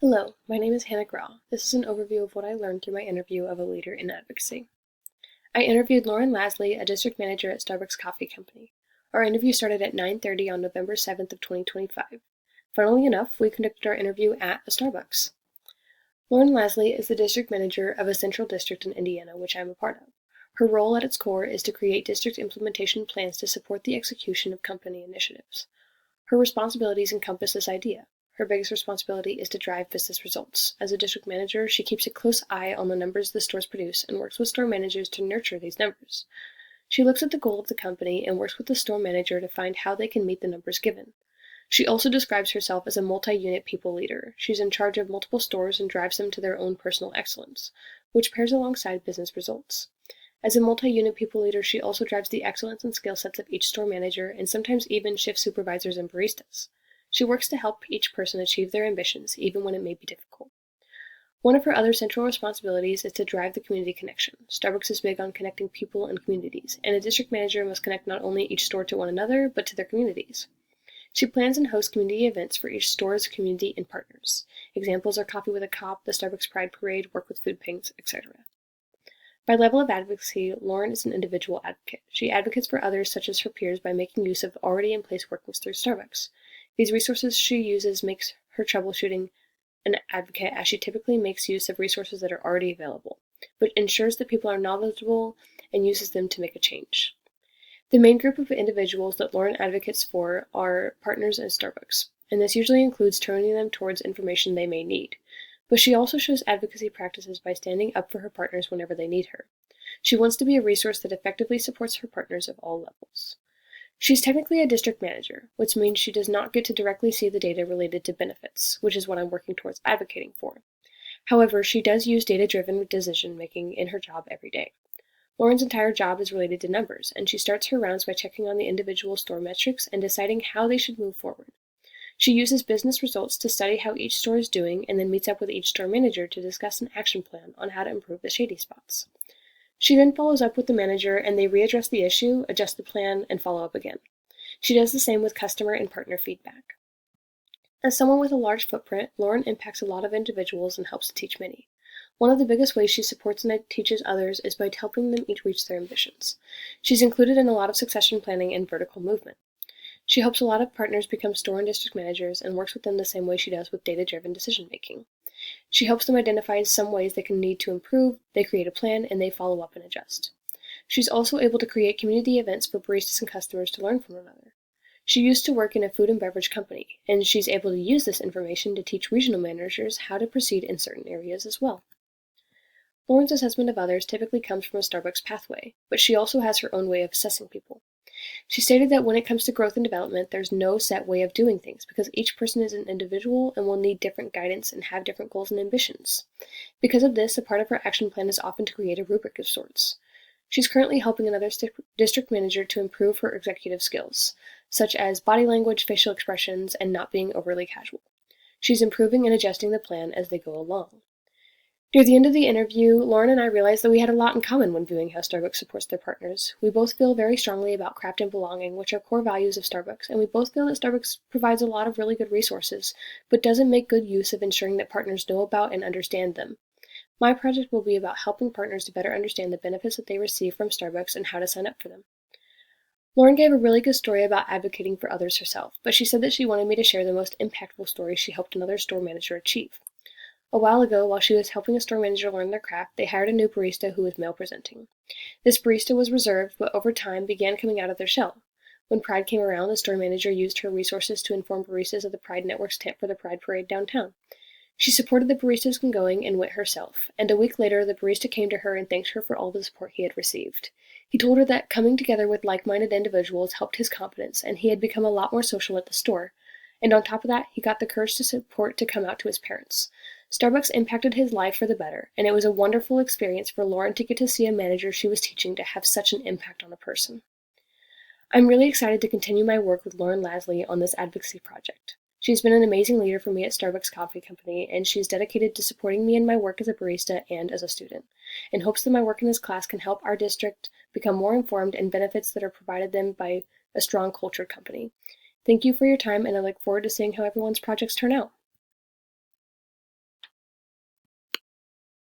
Hello, my name is Hannah Grau. This is an overview of what I learned through my interview of a leader in advocacy. I interviewed Lauren Lasley, a district manager at Starbucks Coffee Company. Our interview started at 9:30 on November 7th of 2025. Funnily enough, we conducted our interview at a Starbucks. Lauren Lasley is the district manager of a central district in Indiana, which I'm a part of. Her role at its core is to create district implementation plans to support the execution of company initiatives. Her responsibilities encompass this idea. Her biggest responsibility is to drive business results. As a district manager, she keeps a close eye on the numbers the stores produce and works with store managers to nurture these numbers. She looks at the goal of the company and works with the store manager to find how they can meet the numbers given. She also describes herself as a multi-unit people leader. She's in charge of multiple stores and drives them to their own personal excellence, which pairs alongside business results. As a multi-unit people leader, she also drives the excellence and skill sets of each store manager and sometimes even shift supervisors and baristas. She works to help each person achieve their ambitions, even when it may be difficult. One of her other central responsibilities is to drive the community connection. Starbucks is big on connecting people and communities, and a district manager must connect not only each store to one another, but to their communities. She plans and hosts community events for each store's community and partners. Examples are Coffee with a Cop, the Starbucks Pride Parade, Work with Food Banks, etc. By level of advocacy, Lauren is an individual advocate. She advocates for others such as her peers by making use of already in place workbooks through Starbucks. These resources she uses makes her troubleshooting an advocate, as she typically makes use of resources that are already available, but ensures that people are knowledgeable and uses them to make a change. The main group of individuals that Lauren advocates for are partners at Starbucks, and this usually includes turning them towards information they may need. But she also shows advocacy practices by standing up for her partners whenever they need her. She wants to be a resource that effectively supports her partners of all levels. She's technically a district manager, which means she does not get to directly see the data related to benefits, which is what I'm working towards advocating for. However, she does use data-driven decision-making in her job every day. Lauren's entire job is related to numbers, and she starts her rounds by checking on the individual store metrics and deciding how they should move forward. She uses business results to study how each store is doing and then meets up with each store manager to discuss an action plan on how to improve the shady spots. She then follows up with the manager and they readdress the issue, adjust the plan, and follow up again. She does the same with customer and partner feedback. As someone with a large footprint, Lauren impacts a lot of individuals and helps to teach many. One of the biggest ways she supports and teaches others is by helping them each reach their ambitions. She's included in a lot of succession planning and vertical movement. She helps a lot of partners become store and district managers and works with them the same way she does with data-driven decision-making. She helps them identify some ways they can need to improve, they create a plan, and they follow up and adjust. She's also able to create community events for baristas and customers to learn from one another. She used to work in a food and beverage company, and she's able to use this information to teach regional managers how to proceed in certain areas as well. Lauren's assessment of others typically comes from a Starbucks pathway, but she also has her own way of assessing people. She stated that when it comes to growth and development, there's no set way of doing things because each person is an individual and will need different guidance and have different goals and ambitions. Because of this, a part of her action plan is often to create a rubric of sorts. She's currently helping another district manager to improve her executive skills, such as body language, facial expressions, and not being overly casual. She's improving and adjusting the plan as they go along. Near the end of the interview, Lauren and I realized that we had a lot in common when viewing how Starbucks supports their partners. We both feel very strongly about craft and belonging, which are core values of Starbucks, and we both feel that Starbucks provides a lot of really good resources, but doesn't make good use of ensuring that partners know about and understand them. My project will be about helping partners to better understand the benefits that they receive from Starbucks and how to sign up for them. Lauren gave a really good story about advocating for others herself, but she said that she wanted me to share the most impactful story she helped another store manager achieve. A while ago, while she was helping a store manager learn their craft, they hired a new barista who was male presenting. This barista was reserved, but over time began coming out of their shell. When Pride came around, the store manager used her resources to inform baristas of the Pride Network's tent for the Pride Parade downtown. She supported the baristas in going and went herself, and a week later the barista came to her and thanked her for all the support he had received. He told her that coming together with like-minded individuals helped his confidence, and he had become a lot more social at the store. And on top of that, he got the courage to support to come out to his parents. Starbucks impacted his life for the better, and it was a wonderful experience for Lauren to get to see a manager she was teaching to have such an impact on a person. I'm really excited to continue my work with Lauren Lasley on this advocacy project. She's been an amazing leader for me at Starbucks Coffee Company, and she's dedicated to supporting me in my work as a barista and as a student, in hopes that my work in this class can help our district become more informed and benefits that are provided them by a strong cultured company. Thank you for your time, and I look forward to seeing how everyone's projects turn out.